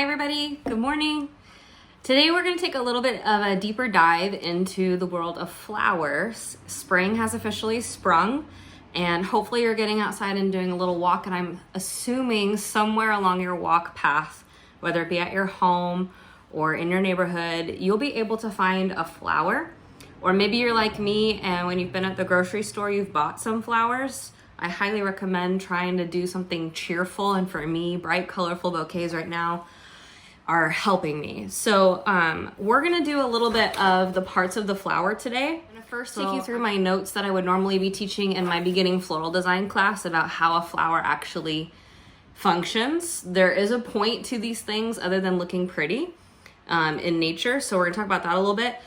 Hi everybody, good morning. Today we're going to take a little bit of a deeper dive into the world of flowers. Spring has officially sprung and hopefully you're getting outside and doing a little walk, and I'm assuming somewhere along your walk path, whether it be at your home or in your neighborhood, you'll be able to find a flower. Or maybe you're like me and when you've been at the grocery store, you've bought some flowers. I highly recommend trying to do something cheerful, and for me, bright, colorful bouquets right now are helping me. So we're gonna do a little bit of the parts of the flower today. I'm gonna first take you through my notes that I would normally be teaching in my beginning floral design class about how a flower actually functions. There is a point to these things other than looking pretty in nature, so we're gonna talk about that a little bit.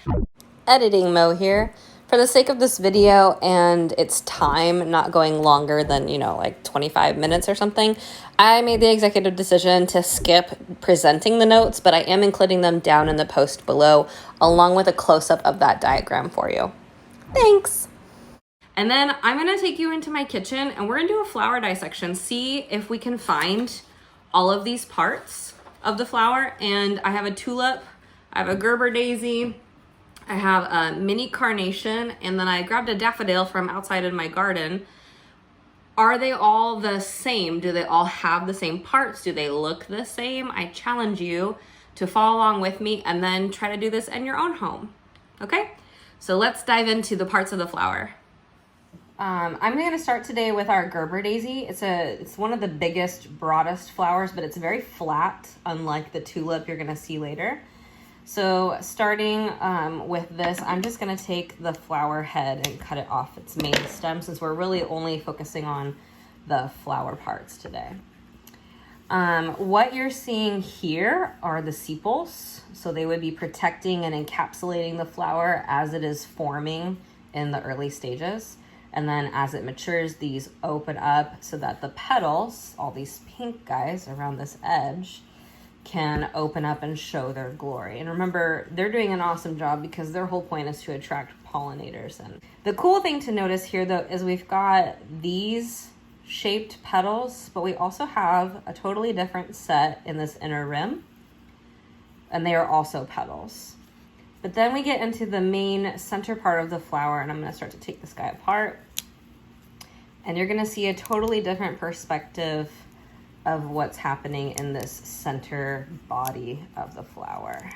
Editing mode here. For the sake of this video and its time not going longer than, like 25 minutes or something, I made the executive decision to skip presenting the notes, but I am including them down in the post below, along with a close-up of that diagram for you. Thanks. And then I'm gonna take you into my kitchen and we're gonna do a flower dissection, see if we can find all of these parts of the flower. And I have a tulip, I have a Gerber Daisy, I have a mini carnation, and then I grabbed a daffodil from outside in my garden. Are they all the same? Do they all have the same parts? Do they look the same? I challenge you to follow along with me and then try to do this in your own home. Okay? So let's dive into the parts of the flower. I'm going to start today with our Gerber Daisy. It's one of the biggest, broadest flowers, but it's very flat, unlike the tulip you're going to see later. So starting with this, I'm just going to take the flower head and cut it off its main stem, since we're really only focusing on the flower parts today. What you're seeing here are the sepals. So they would be protecting and encapsulating the flower as it is forming in the early stages. And then as it matures, these open up so that the petals, all these pink guys around this edge, can open up and show their glory. And remember, they're doing an awesome job because their whole point is to attract pollinators. And the cool thing to notice here though is we've got these shaped petals, but we also have a totally different set in this inner rim, and they are also petals. But then we get into the main center part of the flower, and I'm going to start to take this guy apart, and you're going to see a totally different perspective of what's happening in this center body of the flower.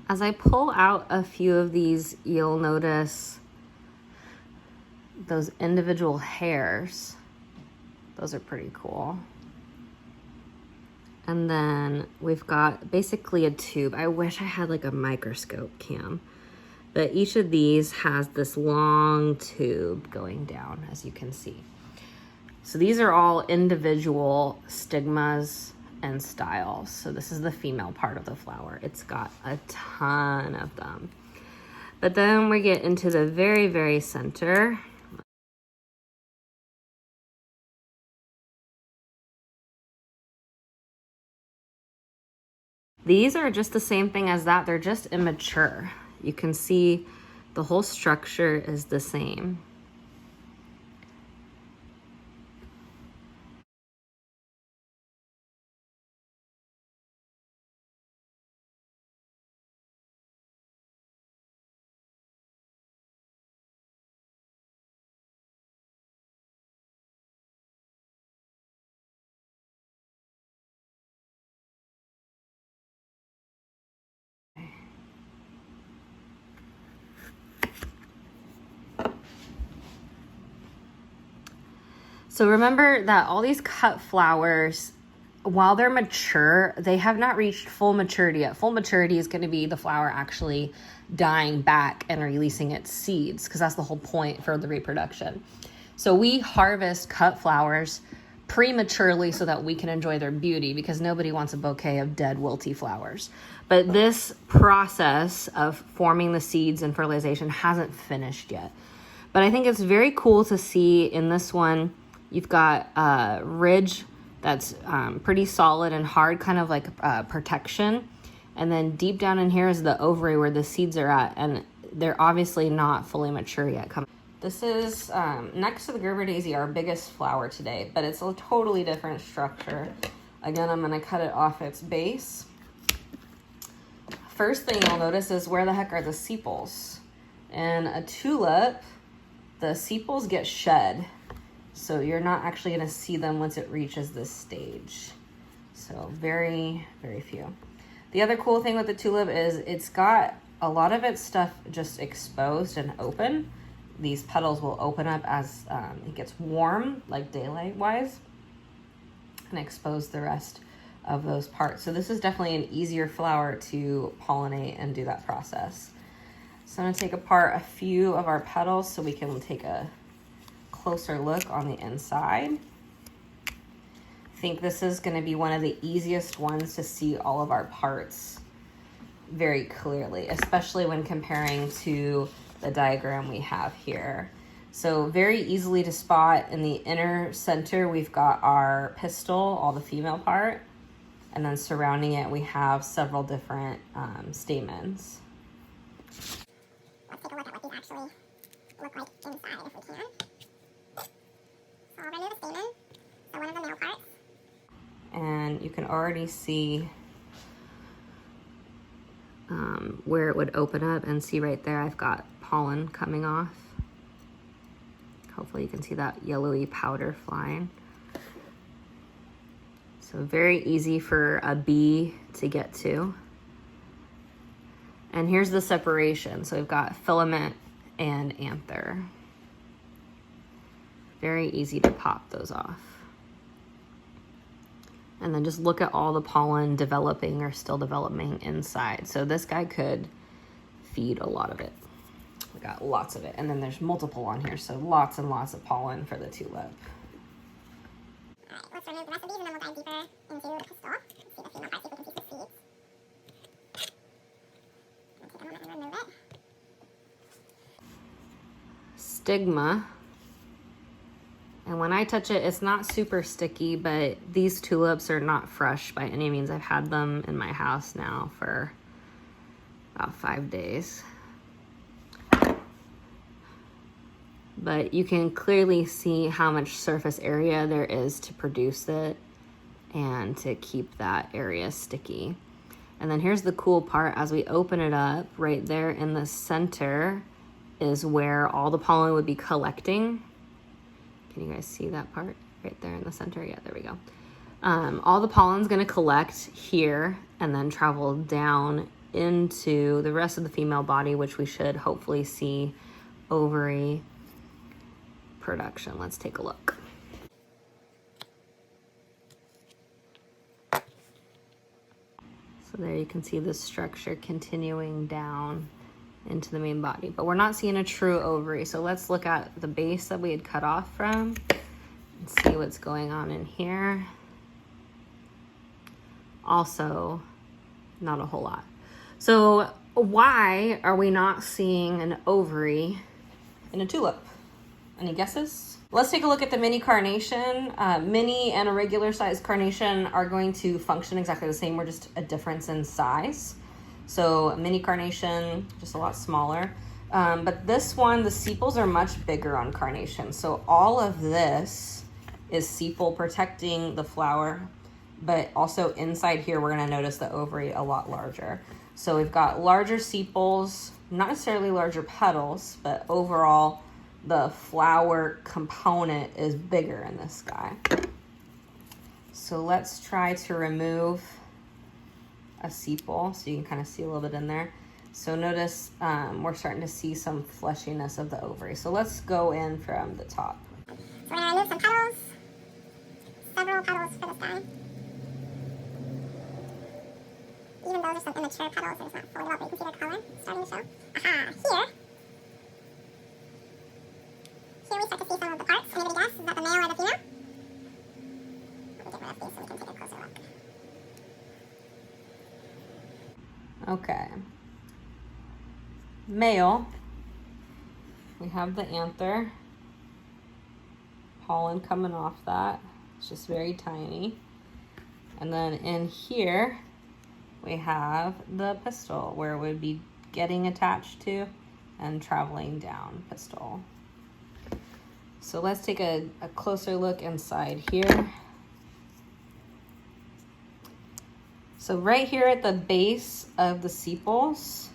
As I pull out a few of these, you'll notice those individual hairs. Those are pretty cool. And then we've got basically a tube. I wish I had like a microscope cam, but each of these has this long tube going down, as you can see. So these are all individual stigmas and styles. So this is the female part of the flower. It's got a ton of them. But then we get into the very, very center. These are just the same thing as that. They're just immature. You can see the whole structure is the same. So remember that all these cut flowers, while they're mature, they have not reached full maturity yet. Full maturity is going to be the flower actually dying back and releasing its seeds, because that's the whole point for the reproduction. So we harvest cut flowers prematurely so that we can enjoy their beauty, because nobody wants a bouquet of dead, wilty flowers. But this process of forming the seeds and fertilization hasn't finished yet. But I think it's very cool to see in this one, you've got a ridge that's pretty solid and hard, kind of like protection. And then deep down in here is the ovary where the seeds are at. And they're obviously not fully mature yet. This is, next to the Gerber Daisy, our biggest flower today, but it's a totally different structure. Again, I'm gonna cut it off its base. First thing you'll notice is where the heck are the sepals? In a tulip, the sepals get shed, so you're not actually gonna see them once it reaches this stage. So very, very few. The other cool thing with the tulip is it's got a lot of its stuff just exposed and open. These petals will open up as it gets warm, like daylight wise, and expose the rest of those parts. So this is definitely an easier flower to pollinate and do that process. So I'm gonna take apart a few of our petals so we can take a closer look on the inside. I think this is gonna be one of the easiest ones to see all of our parts very clearly, especially when comparing to the diagram we have here. So very easily to spot. In the inner center, we've got our pistil, all the female part, and then surrounding it, we have several different stamens. Let's take a look at what these actually look like inside if we can. So I'll remove the stamen, so one of the male parts. And you can already see where it would open up, and see right there I've got pollen coming off. Hopefully you can see that yellowy powder flying. So very easy for a bee to get to. And here's the separation. So we've got filament and anther. Very easy to pop those off. And then just look at all the pollen developing or still developing inside. So this guy could feed a lot of it. We got lots of it. And then there's multiple on here, so lots and lots of pollen for the tulip. Alright, let's remove the rest of these and then we'll dive deeper into the pistil. See the female part, see if we can see some seeds. I'll take a moment and remove it. Stigma. And when I touch it, it's not super sticky, but these tulips are not fresh by any means. I've had them in my house now for about 5 days. But you can clearly see how much surface area there is to produce it and to keep that area sticky. And then here's the cool part. As we open it up, right there in the center is where all the pollen would be collecting. Can you guys see that part right there in the center? Yeah, there we go. All the pollen's gonna collect here and then travel down into the rest of the female body, which we should hopefully see ovary production. Let's take a look. So there you can see the structure continuing down into the main body, but we're not seeing a true ovary. So let's look at the base that we had cut off from and see what's going on in here. Also, not a whole lot. So why are we not seeing an ovary in a tulip? Any guesses? Let's take a look at the mini carnation. Mini and a regular size carnation are going to function exactly the same. We're just a difference in size. So a mini carnation, just a lot smaller. But this one, the sepals are much bigger on carnation. So all of this is sepal protecting the flower, but also inside here, we're gonna notice the ovary a lot larger. So we've got larger sepals, not necessarily larger petals, but overall the flower component is bigger in this guy. So let's try to remove a sepal so you can kind of see a little bit in there. So notice we're starting to see some fleshiness of the ovary. So let's go in from the top. So we're going to remove some petals, several petals for this guy. Even those are some immature petals, they're just not fully developed, but you can see their color starting to show. Aha, here we start to see some of the parts. Anybody guess? Is that the male or the female? Let me get rid of these so we can take a closer look. Okay. Male, we have the anther, pollen coming off that. It's just very tiny. And then in here, we have the pistil where it would be getting attached to. and traveling down pistil. So let's take a closer look inside here. So right here at the base of the sepals,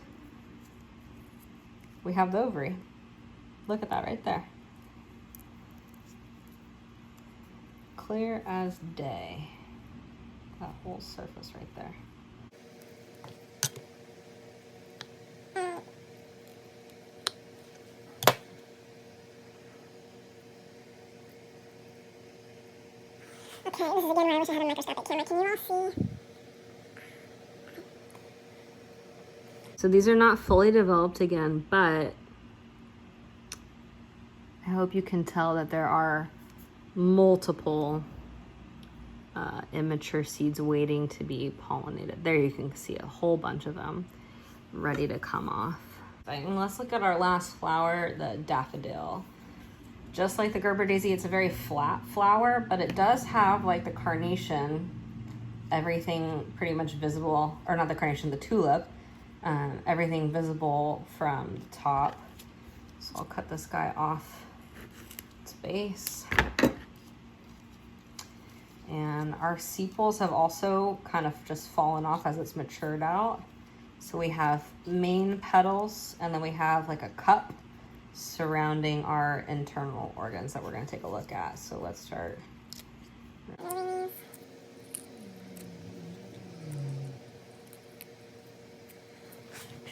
we have the ovary. Look at that right there. Clear as day. That whole surface right there. Okay, this is again where I wish I had a microscopic camera. Can you all see? So these are not fully developed again, but I hope you can tell that there are multiple immature seeds waiting to be pollinated. There you can see a whole bunch of them ready to come off. And let's look at our last flower, the daffodil. Just like the Gerber Daisy, it's a very flat flower, but it does have, like the carnation, everything pretty much visible, or not the carnation, the tulip, everything visible from the top. So I'll cut this guy off its base. And our sepals have also kind of just fallen off as it's matured out. So we have main petals, and then we have like a cup surrounding our internal organs that we're going to take a look at. So let's start.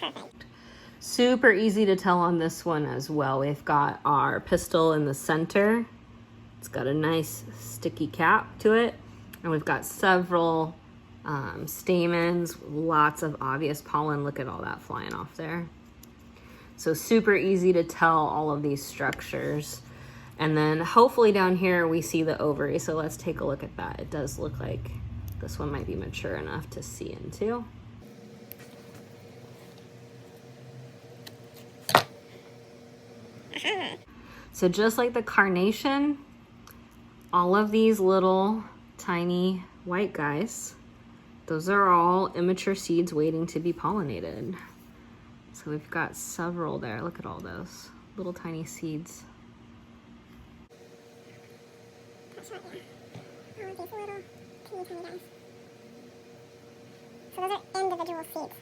Perfect. Super easy to tell on this one as well. We've got our pistil in the center. It's got a nice sticky cap to it. And we've got several stamens, lots of obvious pollen. Look at all that flying off there. So super easy to tell all of these structures. And then hopefully down here we see the ovary. So let's take a look at that. It does look like this one might be mature enough to see into. So just like the carnation, all of these little tiny white guys, those are all immature seeds waiting to be pollinated. So we've got several there. Look at all those little tiny seeds. That's right, yeah. Oh, these little teeny tiny guys. So those are individual seeds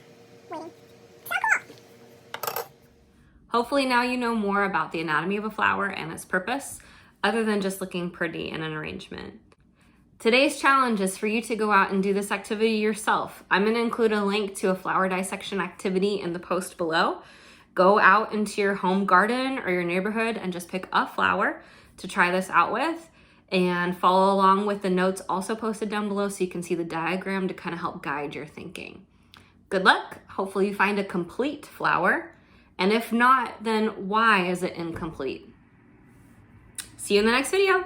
waiting. So cool! Hopefully now you know more about the anatomy of a flower and its purpose, other than just looking pretty in an arrangement. Today's challenge is for you to go out and do this activity yourself. I'm going to include a link to a flower dissection activity in the post below. Go out into your home garden or your neighborhood and just pick a flower to try this out with, and follow along with the notes also posted down below so you can see the diagram to kind of help guide your thinking. Good luck. Hopefully you find a complete flower, and if not, then why is it incomplete? See you in the next video.